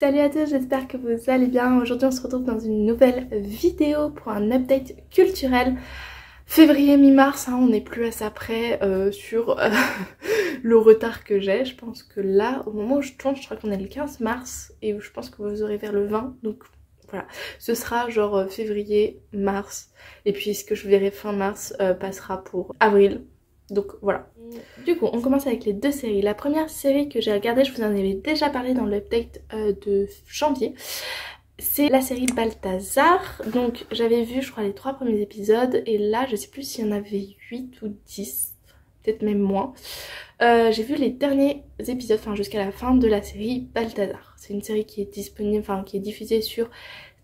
Salut à tous, j'espère que vous allez bien. Aujourd'hui on se retrouve dans une nouvelle vidéo pour un update culturel. Février, mi-mars, on n'est plus à ça près sur le retard que j'ai. Je pense que là, au moment où je tourne, je crois qu'on est le 15 mars et je pense que vous aurez vers le 20. Donc voilà, ce sera genre février, mars et puis ce que je verrai fin mars passera pour avril. Donc voilà. Du coup, on commence avec les deux séries. La première série que j'ai regardée, je vous en avais déjà parlé dans l'update de janvier. C'est la série Balthazar. Donc j'avais vu, je crois, les 3 premiers épisodes. Et là, je sais plus s'il y en avait 8 ou 10. Peut-être même moins. J'ai vu les derniers épisodes, enfin jusqu'à la fin de la série Balthazar. C'est une série qui est disponible, enfin qui est diffusée sur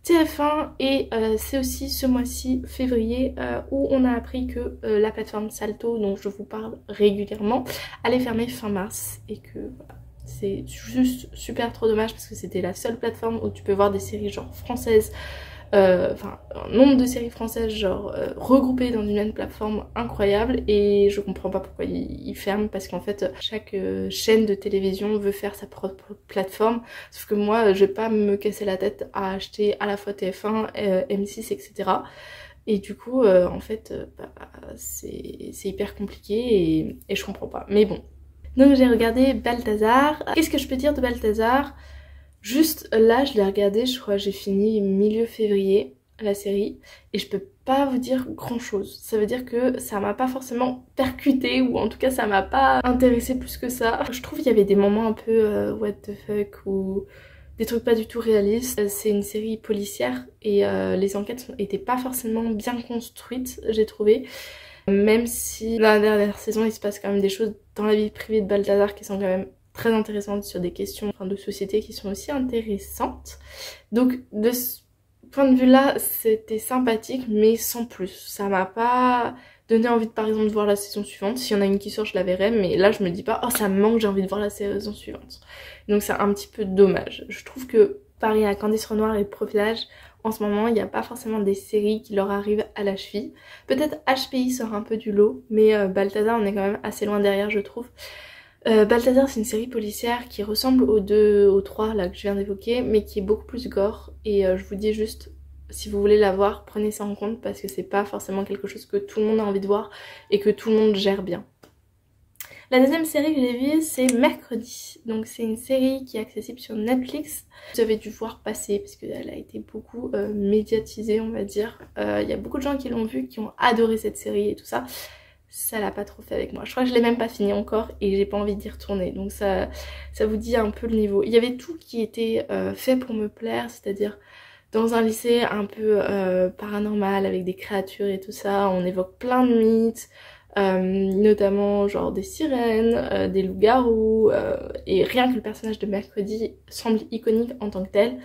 TF1 et c'est aussi ce mois-ci, février, où on a appris que la plateforme Salto, dont je vous parle régulièrement, allait fermer fin mars et que voilà, c'est juste super trop dommage parce que c'était la seule plateforme où tu peux voir des séries genre françaises, enfin un nombre de séries françaises genre regroupées dans une même plateforme incroyable et je comprends pas pourquoi ils ferment parce qu'en fait chaque chaîne de télévision veut faire sa propre plateforme, sauf que moi je vais pas me casser la tête à acheter à la fois TF1, M6 etc. Et du coup en fait c'est hyper compliqué et je comprends pas, mais bon. Donc j'ai regardé Balthazar. Qu'est-ce que je peux dire de Balthazar? Juste là, je l'ai regardé, je crois que j'ai fini milieu février la série et je peux pas vous dire grand chose. Ça veut dire que ça m'a pas forcément percuté ou en tout cas ça m'a pas intéressé plus que ça. Je trouve qu'il y avait des moments un peu what the fuck ou des trucs pas du tout réalistes. C'est une série policière et les enquêtes étaient pas forcément bien construites, j'ai trouvé. Même si dans la dernière saison il se passe quand même des choses dans la vie privée de Balthazar qui sont quand même très intéressantes sur des questions de société qui sont aussi intéressantes. Donc de ce point de vue là c'était sympathique mais sans plus. Ça m'a pas donné envie de par exemple de voir la saison suivante. S'il y en a une qui sort je la verrai, mais là je me dis pas oh ça me manque, j'ai envie de voir la saison suivante. Donc c'est un petit peu dommage. Je trouve que pareil à Candice Renoir et Profilage, en ce moment il n'y a pas forcément des séries qui leur arrivent à la cheville. Peut-être HPI sort un peu du lot, mais Balthazar on est quand même assez loin derrière je trouve. Balthazar c'est une série policière qui ressemble aux 3 là que je viens d'évoquer mais qui est beaucoup plus gore et je vous dis juste si vous voulez la voir prenez ça en compte parce que c'est pas forcément quelque chose que tout le monde a envie de voir et que tout le monde gère bien. La deuxième série que j'ai vue c'est Mercredi, donc c'est une série qui est accessible sur Netflix. Vous avez dû voir passer parce qu'elle a été beaucoup médiatisée on va dire. Il y a beaucoup de gens qui l'ont vue, qui ont adoré cette série et tout ça. Ça l'a pas trop fait avec moi. Je crois que je l'ai même pas fini encore et j'ai pas envie d'y retourner. Donc ça vous dit un peu le niveau. Il y avait tout qui était fait pour me plaire, c'est-à-dire dans un lycée un peu paranormal avec des créatures et tout ça. On évoque plein de mythes, notamment genre des sirènes, des loups-garous. Et rien que le personnage de Mercredi semble iconique en tant que tel.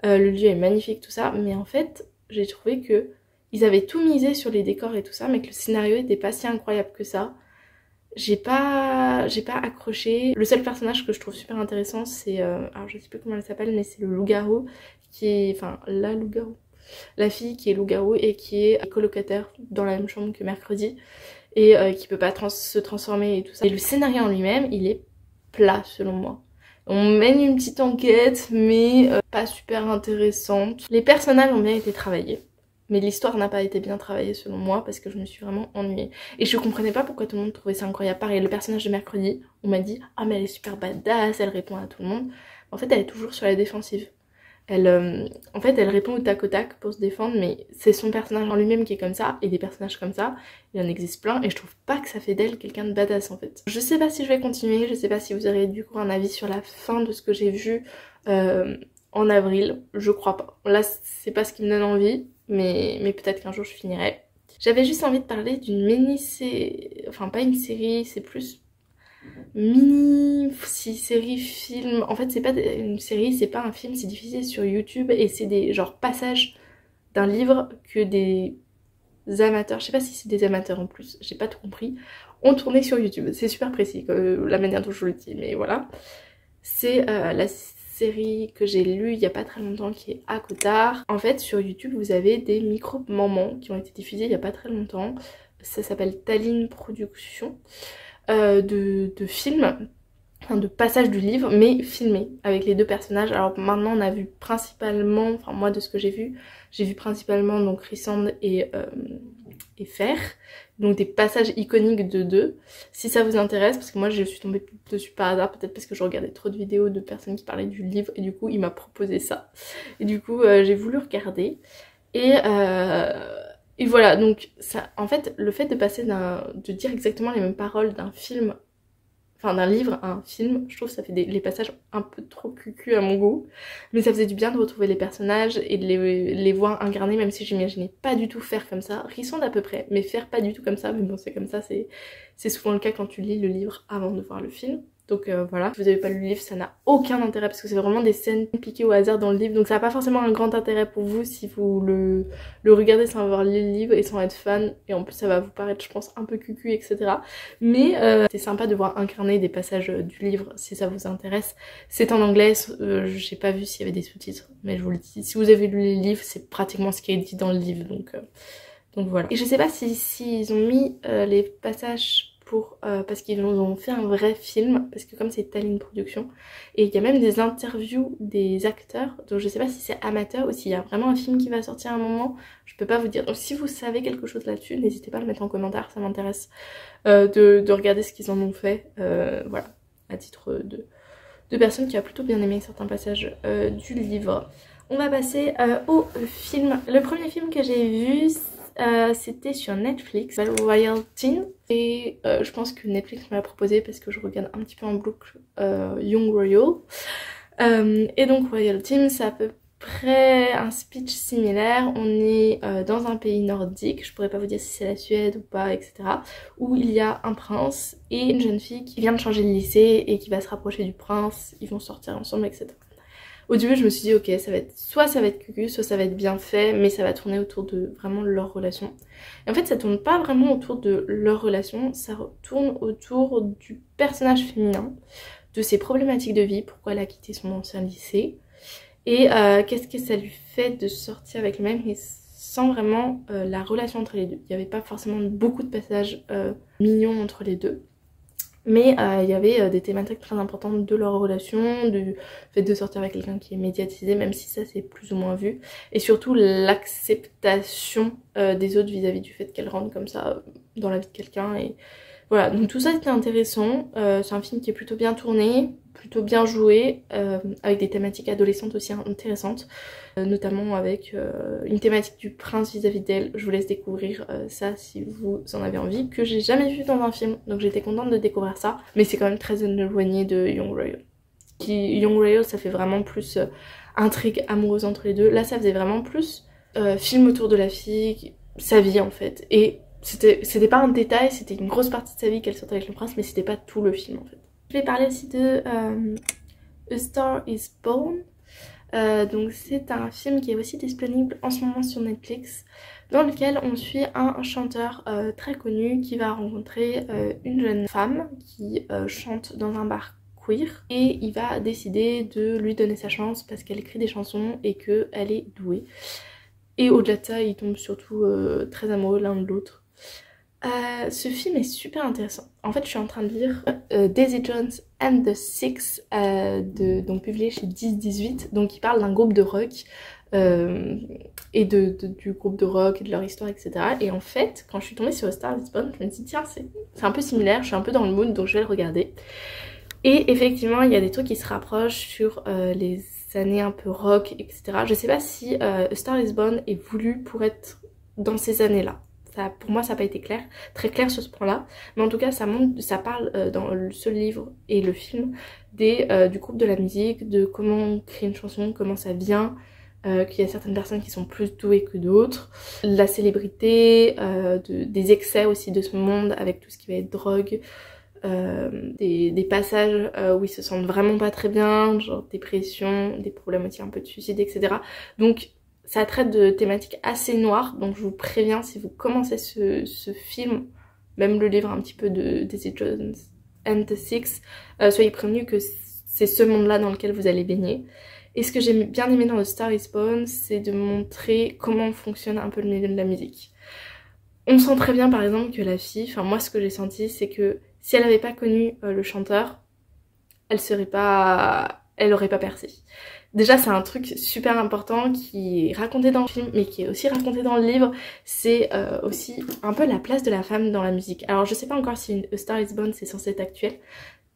Le lieu est magnifique, tout ça. Mais en fait, j'ai trouvé que ils avaient tout misé sur les décors et tout ça, mais que le scénario était pas si incroyable que ça. J'ai pas accroché. Le seul personnage que je trouve super intéressant, c'est... alors je sais plus comment elle s'appelle, mais c'est le loup-garou, qui est... Enfin, la loup-garou. La fille qui est loup-garou et qui est colocataire dans la même chambre que Mercredi. Et qui peut pas se transformer et tout ça. Et le scénario en lui-même, il est plat selon moi. On mène une petite enquête, mais pas super intéressante. Les personnages ont bien été travaillés. Mais l'histoire n'a pas été bien travaillée selon moi parce que je me suis vraiment ennuyée. Et je comprenais pas pourquoi tout le monde trouvait ça incroyable. Pareil, le personnage de Mercredi, on m'a dit « Ah mais elle est super badass, elle répond à tout le monde ». En fait, elle est toujours sur la défensive. En fait, elle répond au tac pour se défendre, mais c'est son personnage en lui-même qui est comme ça. Et des personnages comme ça, il en existe plein. Et je trouve pas que ça fait d'elle quelqu'un de badass en fait. Je sais pas si je vais continuer, je sais pas si vous aurez du coup un avis sur la fin de ce que j'ai vu en avril. Je crois pas. Là, c'est pas ce qui me donne envie. Mais peut-être qu'un jour je finirai. J'avais juste envie de parler d'une mini-série, enfin pas une série, c'est plus mini-série film. En fait c'est pas une série, c'est pas un film, c'est diffusé sur YouTube et c'est des genre passages d'un livre que des amateurs, je sais pas si c'est des amateurs en plus, j'ai pas tout compris, ont tourné sur YouTube. C'est super précis la manière dont je vous le dis, mais voilà. C'est la série que j'ai lue il y a pas très longtemps qui est ACOTAR. En fait sur YouTube vous avez des micro-moments qui ont été diffusés il y a pas très longtemps. Ça s'appelle Tallinn Productions de films enfin de passages du livre, mais filmés avec les deux personnages. Alors maintenant on a vu principalement, enfin moi de ce que j'ai vu principalement donc Rhysand et Fer, donc des passages iconiques de deux. Si ça vous intéresse, parce que moi je suis tombée dessus par hasard, peut-être parce que je regardais trop de vidéos de personnes qui parlaient du livre et du coup il m'a proposé ça. Et du coup j'ai voulu regarder. Et voilà, donc ça, en fait, le fait de passer de dire exactement les mêmes paroles d'un film, enfin d'un livre à un film, je trouve que ça fait les passages un peu trop cucu à mon goût. Mais ça faisait du bien de retrouver les personnages et de les voir incarnés, même si j'imaginais pas du tout faire comme ça. Rhysand à peu près, mais faire pas du tout comme ça. Mais bon, c'est comme ça, c'est souvent le cas quand tu lis le livre avant de voir le film. Donc voilà, si vous avez pas lu le livre, ça n'a aucun intérêt parce que c'est vraiment des scènes piquées au hasard dans le livre. Donc ça n'a pas forcément un grand intérêt pour vous si vous le regardez sans avoir lu le livre et sans être fan. Et en plus ça va vous paraître, je pense, un peu cucu, etc. Mais c'est sympa de voir incarner des passages du livre si ça vous intéresse. C'est en anglais, j'ai pas vu s'il y avait des sous-titres, mais je vous le dis. Si vous avez lu les livres, c'est pratiquement ce qui est dit dans le livre. Donc voilà. Et je sais pas si ils ont mis les passages parce qu'ils ont fait un vrai film, parce que comme c'est Tallinn Productions, et il y a même des interviews des acteurs, donc je sais pas si c'est amateur ou s'il y a vraiment un film qui va sortir à un moment, je peux pas vous dire. Donc si vous savez quelque chose là-dessus, n'hésitez pas à le mettre en commentaire, ça m'intéresse de regarder ce qu'ils en ont fait, voilà, à titre de personne qui a plutôt bien aimé certains passages du livre. On va passer au film. Le premier film que j'ai vu, c'était sur Netflix, Royal Teen, et je pense que Netflix me l'a proposé parce que je regarde un petit peu en boucle Young Royal, et donc Royal Teen c'est à peu près un speech similaire. On est dans un pays nordique, je pourrais pas vous dire si c'est la Suède ou pas, etc., où il y a un prince et une jeune fille qui vient de changer de lycée et qui va se rapprocher du prince, ils vont sortir ensemble, etc. Au début je me suis dit ok, soit ça va être cucu, soit ça va être bien fait, mais ça va tourner autour de vraiment leur relation. Et en fait ça tourne pas vraiment autour de leur relation, ça tourne autour du personnage féminin, de ses problématiques de vie, pourquoi elle a quitté son ancien lycée, et qu'est-ce que ça lui fait de sortir avec le même, et sans vraiment la relation entre les deux. Il n'y avait pas forcément beaucoup de passages mignons entre les deux. Mais il y avait des thématiques très importantes de leur relation, du fait de sortir avec quelqu'un qui est médiatisé, même si ça c'est plus ou moins vu. Et surtout l'acceptation des autres vis-à-vis du fait qu'elles rentrent comme ça dans la vie de quelqu'un. Et voilà, donc tout ça c'était intéressant. C'est un film qui est plutôt bien tourné, plutôt bien joué, avec des thématiques adolescentes aussi intéressantes. Notamment avec une thématique du prince vis-à-vis d'elle. Je vous laisse découvrir ça si vous en avez envie, que j'ai jamais vu dans un film, donc j'étais contente de découvrir ça, mais c'est quand même très éloigné de Young Royal. Young Royal ça fait vraiment plus intrigue amoureuse entre les deux, là ça faisait vraiment plus film autour de la fille, sa vie en fait, et c'était pas un détail, c'était une grosse partie de sa vie qu'elle sortait avec le prince, mais c'était pas tout le film en fait. Je vais parler aussi de A Star is Born. Donc c'est un film qui est aussi disponible en ce moment sur Netflix, dans lequel on suit un chanteur très connu qui va rencontrer une jeune femme qui chante dans un bar queer, et il va décider de lui donner sa chance parce qu'elle écrit des chansons et qu'elle est douée. Et au-delà de ça, ils tombent surtout très amoureux l'un de l'autre. Ce film est super intéressant. En fait je suis en train de lire Daisy Jones and the Six, donc publié chez 10-18, donc il parle d'un groupe de rock et du groupe de rock et de leur histoire, etc. Et en fait quand je suis tombée sur A Star is Born, je me suis dit tiens c'est un peu similaire, je suis un peu dans le mood donc je vais le regarder. Et effectivement il y a des trucs qui se rapprochent sur les années un peu rock, etc. Je sais pas si A Star is Born est voulu pour être dans ces années là. Ça, pour moi ça n'a pas été très clair sur ce point là, mais en tout cas ça parle dans ce livre et le film du groupe de la musique, de comment on crée une chanson, comment ça vient, qu'il y a certaines personnes qui sont plus douées que d'autres, la célébrité, des excès aussi de ce monde avec tout ce qui va être drogue, des passages où ils se sentent vraiment pas très bien, genre dépression, des problèmes aussi un peu de suicide, etc. Donc ça traite de thématiques assez noires, donc je vous préviens, si vous commencez ce film, même le livre un petit peu de Daisy Jones and the Six, soyez prévenus que c'est ce monde-là dans lequel vous allez baigner. Et ce que j'ai bien aimé dans The Star is Born, c'est de montrer comment fonctionne un peu le milieu de la musique. On sent très bien par exemple que la fille, enfin moi ce que j'ai senti, c'est que si elle n'avait pas connu le chanteur, elle aurait pas percé. Déjà c'est un truc super important qui est raconté dans le film mais qui est aussi raconté dans le livre, c'est aussi un peu la place de la femme dans la musique. Alors je sais pas encore si A Star is Born c'est censé être actuel,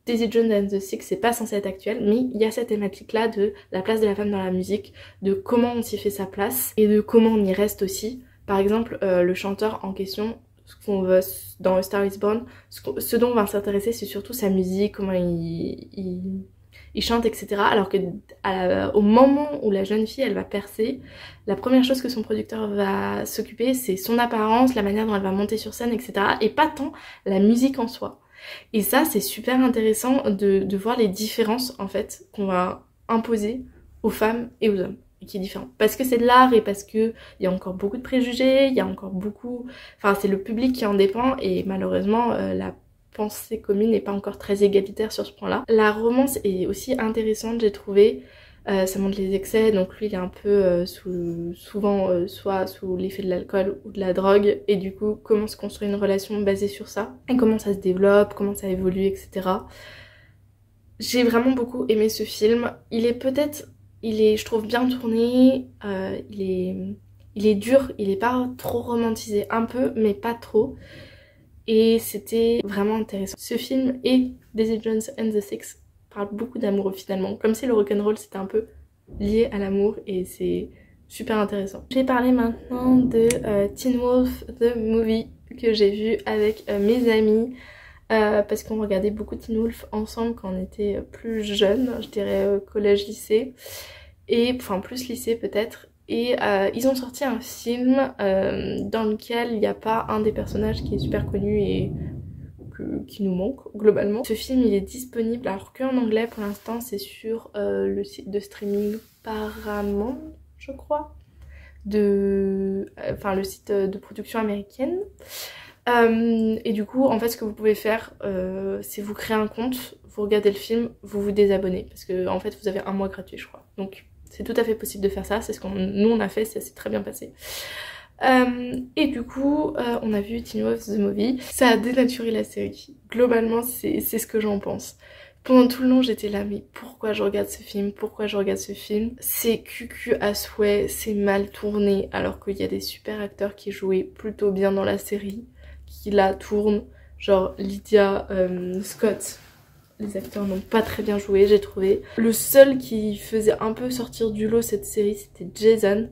Daisy Jones and the Six c'est pas censé être actuel, mais il y a cette thématique là de la place de la femme dans la musique, de comment on s'y fait sa place et de comment on y reste aussi. Par exemple le chanteur en question, ce qu'on veut dans A Star is Born, ce dont on va s'intéresser c'est surtout sa musique, comment il chante, etc. Alors que au moment où la jeune fille elle va percer, la première chose que son producteur va s'occuper c'est son apparence, la manière dont elle va monter sur scène, etc. Et pas tant la musique en soi. Et ça c'est super intéressant de voir les différences en fait qu'on va imposer aux femmes et aux hommes. Qui est différent. Parce que c'est de l'art et parce que il y a encore beaucoup de préjugés, il y a encore beaucoup... Enfin c'est le public qui en dépend et malheureusement la pensée commune n'est pas encore très égalitaire sur ce point-là. La romance est aussi intéressante j'ai trouvé, ça montre les excès, donc lui il est un peu souvent soit sous l'effet de l'alcool ou de la drogue et du coup comment se construire une relation basée sur ça et comment ça se développe, comment ça évolue, etc. J'ai vraiment beaucoup aimé ce film, il est, je trouve, bien tourné, il est dur, il est pas trop romantisé, un peu, mais pas trop. Et c'était vraiment intéressant. Ce film et Daisy Jones and the Six parlent beaucoup d'amour finalement. Comme si le rock'n'roll c'était un peu lié à l'amour et c'est super intéressant. Je vais parler maintenant de Teen Wolf The Movie que j'ai vu avec mes amis. Parce qu'on regardait beaucoup Teen Wolf ensemble quand on était plus jeunes, je dirais collège-lycée. Et enfin plus lycée peut-être, et ils ont sorti un film dans lequel il n'y a pas un des personnages qui est super connu et qui nous manque globalement. Ce film il est disponible alors qu'en anglais pour l'instant, c'est sur le site de streaming Paramount je crois, enfin le site de production américaine. Et du coup en fait ce que vous pouvez faire c'est vous créer un compte, vous regardez le film, vous vous désabonnez parce que en fait vous avez un mois gratuit je crois, donc c'est tout à fait possible de faire ça, c'est ce qu'on nous on a fait, ça s'est très bien passé. Et du coup on a vu Teen Wolf The Movie, ça a dénaturé la série, globalement c'est ce que j'en pense. Pendant tout le long j'étais là mais pourquoi je regarde ce film, pourquoi je regarde ce film, c'est cucu à souhait, c'est mal tourné alors qu'il y a des super acteurs qui jouaient plutôt bien dans la série, qui la tournent, genre Lydia, Scott. Les acteurs n'ont pas très bien joué, j'ai trouvé. Le seul qui faisait un peu sortir du lot cette série, c'était Jason.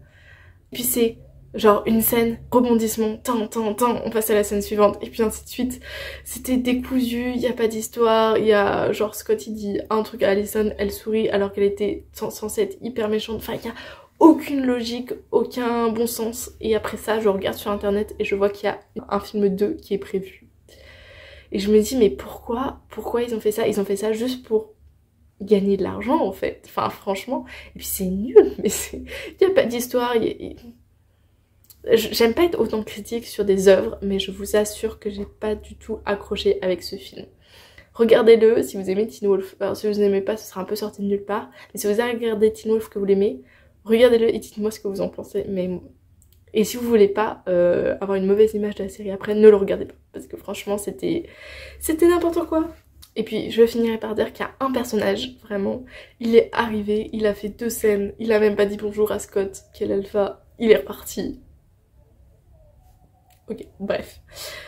Puis c'est genre une scène, rebondissement, on passe à la scène suivante, et puis ainsi de suite. C'était décousu, il n'y a pas d'histoire, il y a genre Scott il dit un truc à Allison, elle sourit alors qu'elle était censée être hyper méchante. Enfin, il y a aucune logique, aucun bon sens. Et après ça, je regarde sur internet et je vois qu'il y a un film 2 qui est prévu. Et je me dis mais pourquoi ils ont fait ça? Ils ont fait ça juste pour gagner de l'argent en fait. Enfin franchement. Et puis c'est nul, mais il n'y a pas d'histoire. J'aime pas être autant critique sur des œuvres, mais je vous assure que j'ai pas du tout accroché avec ce film. Regardez-le si vous aimez Teen Wolf. Alors si vous n'aimez pas, ce sera un peu sorti de nulle part. Mais si vous avez regardé Teen Wolf que vous l'aimez, regardez-le et dites-moi ce que vous en pensez. Et si vous voulez pas avoir une mauvaise image de la série après, ne le regardez pas. Parce que franchement, c'était n'importe quoi. Et puis, je finirai par dire qu'il y a un personnage, vraiment. Il est arrivé, il a fait 2 scènes, il a même pas dit bonjour à Scott, qui est l'alpha. Il est reparti. Ok, bref.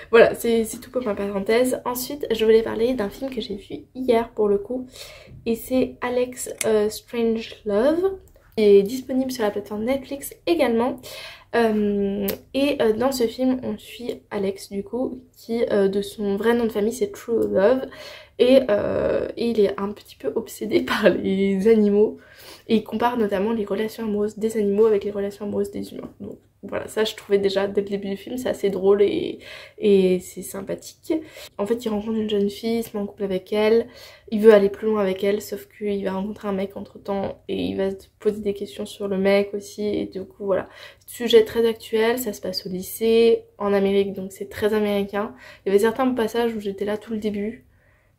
Voilà, c'est tout pour ma parenthèse. Ensuite, je voulais parler d'un film que j'ai vu hier pour le coup. Et c'est Alex Strangelove. Il est disponible sur la plateforme Netflix également. Dans ce film on suit Alex du coup qui de son vrai nom de famille c'est True Love et il est un petit peu obsédé par les animaux et il compare notamment les relations amoureuses des animaux avec les relations amoureuses des humains. Donc voilà, ça je trouvais déjà dès le début du film c'est assez drôle et c'est sympathique. En fait il rencontre une jeune fille, il se met en couple avec elle, il veut aller plus loin avec elle sauf qu'il va rencontrer un mec entre temps et il va se poser des questions sur le mec aussi et du coup voilà. Sujet très actuel, ça se passe au lycée, en Amérique donc c'est très américain. Il y avait certains passages où j'étais là tout le début,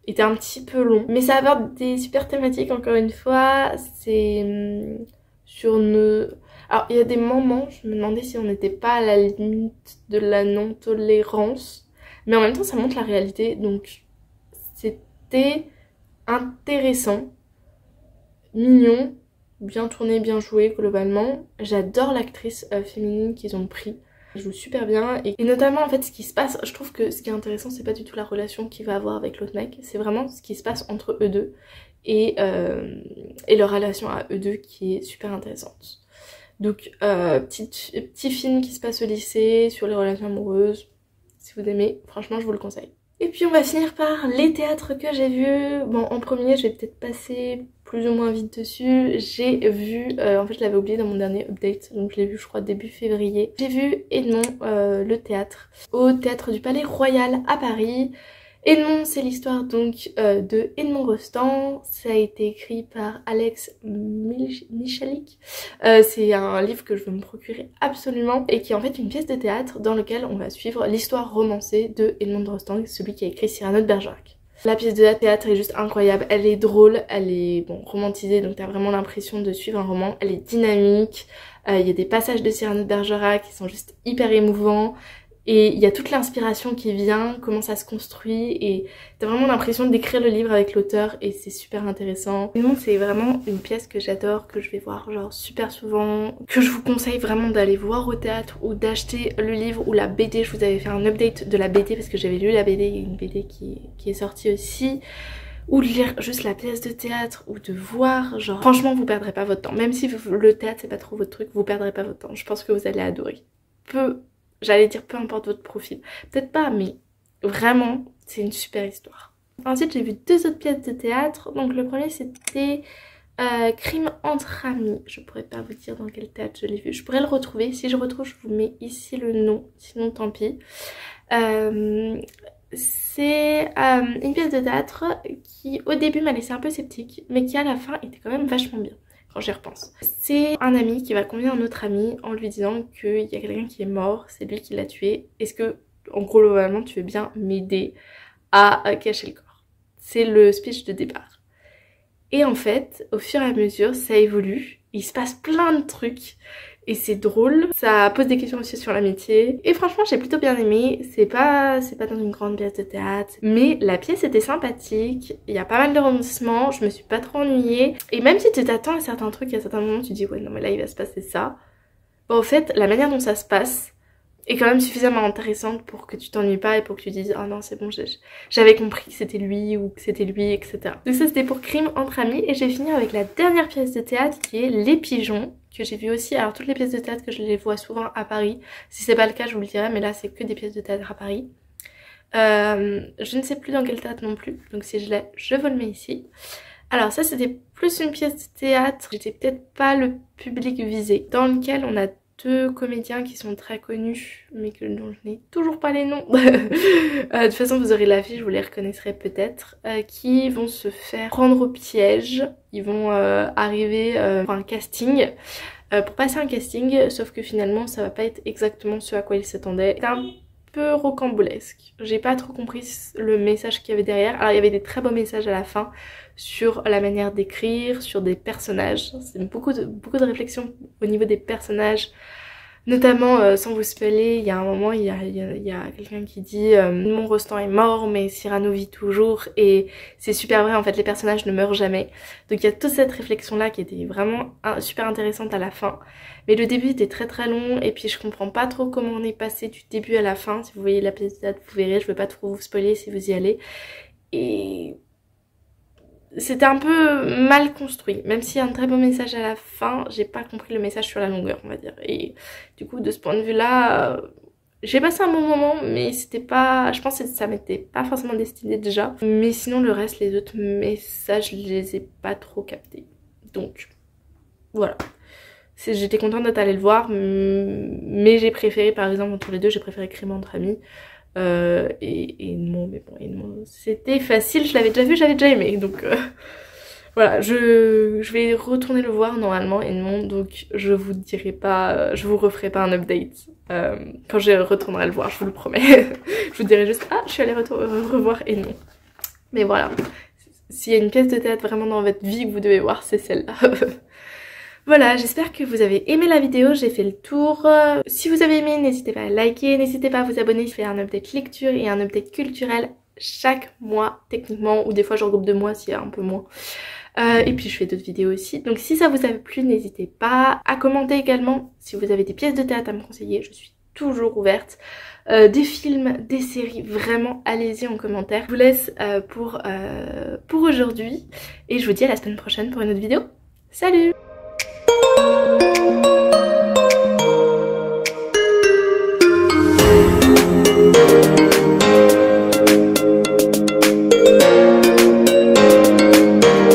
était un petit peu long. Mais ça aborde des super thématiques encore une fois, c'est sur nos... Alors il y a des moments, je me demandais si on n'était pas à la limite de la non-tolérance, mais en même temps ça montre la réalité, donc c'était intéressant, mignon, bien tourné, bien joué globalement. J'adore l'actrice féminine qu'ils ont pris. Elle joue super bien et notamment en fait ce qui se passe, je trouve que ce qui est intéressant c'est pas du tout la relation qu'il va avoir avec l'autre mec, c'est vraiment ce qui se passe entre eux deux et leur relation à eux deux qui est super intéressante. Donc petit film qui se passe au lycée sur les relations amoureuses, si vous aimez, franchement je vous le conseille. Et puis on va finir par les théâtres que j'ai vus. Bon, en premier, je vais peut-être passer plus ou moins vite dessus. J'ai vu, en fait je l'avais oublié dans mon dernier update, donc je l'ai vu je crois début février. J'ai vu Edmond, le théâtre, au Théâtre du Palais Royal à Paris. Edmond, c'est l'histoire donc de Edmond Rostand. Ça a été écrit par Alex Michalik. C'est un livre que je veux me procurer absolument et qui est en fait une pièce de théâtre dans laquelle on va suivre l'histoire romancée de Edmond Rostand, celui qui a écrit Cyrano de Bergerac. La pièce de théâtre est juste incroyable, elle est drôle, elle est bon romantisée, donc t'as vraiment l'impression de suivre un roman, elle est dynamique, il y a des passages de Cyrano de Bergerac qui sont juste hyper émouvants. Et il y a toute l'inspiration qui vient, comment ça se construit, et t'as vraiment l'impression d'écrire le livre avec l'auteur et c'est super intéressant. Sinon c'est vraiment une pièce que j'adore, que je vais voir genre super souvent, que je vous conseille vraiment d'aller voir au théâtre ou d'acheter le livre ou la BD. Je vous avais fait un update de la BD parce que j'avais lu la BD, il y a une BD qui est sortie aussi. Ou de lire juste la pièce de théâtre ou de voir, genre franchement vous perdrez pas votre temps. Même si le théâtre c'est pas trop votre truc, vous perdrez pas votre temps. Je pense que vous allez adorer. J'allais dire peu importe votre profil, peut-être pas, mais vraiment c'est une super histoire. Ensuite j'ai vu 2 autres pièces de théâtre. Donc le premier c'était Crime entre amis. Je pourrais pas vous dire dans quel théâtre je l'ai vu, je pourrais le retrouver, si je retrouve je vous mets ici le nom, sinon tant pis. C'est une pièce de théâtre qui au début m'a laissé un peu sceptique mais qui à la fin était quand même vachement bien. Quand j'y repense. C'est un ami qui va convier un autre ami en lui disant qu'il y a quelqu'un qui est mort, c'est lui qui l'a tué. Est-ce que, en gros, globalement, tu veux bien m'aider à cacher le corps? C'est le speech de départ. Et en fait, au fur et à mesure, ça évolue. Il se passe plein de trucs. Et c'est drôle, ça pose des questions aussi sur l'amitié. Et franchement j'ai plutôt bien aimé, c'est pas dans une grande pièce de théâtre, mais la pièce était sympathique, il y a pas mal de rebondissements, je me suis pas trop ennuyée. Et même si tu t'attends à certains trucs, à certains moments tu dis ouais non mais là il va se passer ça, bon, en fait la manière dont ça se passe est quand même suffisamment intéressante pour que tu t'ennuies pas et pour que tu dises oh non c'est bon j'avais compris que c'était lui ou que c'était lui, etc. Donc ça c'était pour Crime entre amis et j'ai fini avec la dernière pièce de théâtre qui est Les Pigeons, que j'ai vu aussi. Alors toutes les pièces de théâtre que je les vois souvent à Paris, si c'est pas le cas je vous le dirai, mais là c'est que des pièces de théâtre à Paris. Je ne sais plus dans quel théâtre non plus, donc si je l'ai je vous le mets ici. Alors ça c'était plus une pièce de théâtre, j'étais peut-être pas le public visé, dans lequel on a 2 comédiens qui sont très connus mais dont je n'ai toujours pas les noms. De toute façon vous aurez l'affiche, vous les reconnaîtrez peut-être, qui vont se faire prendre au piège. Ils vont arriver pour un casting, pour passer un casting, sauf que finalement ça va pas être exactement ce à quoi ils s'attendaient. C'est un peu rocambolesque, j'ai pas trop compris le message qu'il y avait derrière. Alors il y avait des très beaux messages à la fin sur la manière d'écrire, sur des personnages, c'est beaucoup de réflexions au niveau des personnages, notamment sans vous spoiler, il y a un moment il y a quelqu'un qui dit mon Rostand est mort mais Cyrano vit toujours, et c'est super vrai en fait, les personnages ne meurent jamais. Donc il y a toute cette réflexion là qui était vraiment super intéressante à la fin, mais le début était très très long et puis je comprends pas trop comment on est passé du début à la fin. Si vous voyez la pièce de théâtre vous verrez, je veux pas trop vous spoiler si vous y allez, et c'était un peu mal construit, même s'il y a un très beau message à la fin, j'ai pas compris le message sur la longueur on va dire, et du coup de ce point de vue là j'ai passé un bon moment, mais c'était pas, je pense que ça m'était pas forcément destiné déjà, mais sinon le reste, les autres messages je les ai pas trop captés, donc voilà. J'étais contente d'être allée le voir, mais j'ai préféré, par exemple entre les deux, j'ai préféré Crime entre amis. Et Edmond, mais bon, Edmond c'était facile, je l'avais déjà vu, j'avais déjà aimé, donc voilà, je vais retourner le voir normalement Edmond, donc je vous dirai pas, je vous referai pas un update quand je retournerai le voir, je vous le promets. Je vous dirai juste ah je suis allée revoir Edmond, mais voilà, s'il y a une pièce de théâtre vraiment dans votre vie que vous devez voir, c'est celle-là. Voilà, j'espère que vous avez aimé la vidéo, j'ai fait le tour. Si vous avez aimé, n'hésitez pas à liker, n'hésitez pas à vous abonner, je fais un update lecture et un update culturel chaque mois techniquement, ou des fois je regroupe 2 mois s'il y a un peu moins. Et puis je fais d'autres vidéos aussi. Donc si ça vous a plu, n'hésitez pas à commenter également. Si vous avez des pièces de théâtre à me conseiller, je suis toujours ouverte. Des films, des séries, vraiment allez-y en commentaire. Je vous laisse pour aujourd'hui et je vous dis à la semaine prochaine pour une autre vidéo. Salut!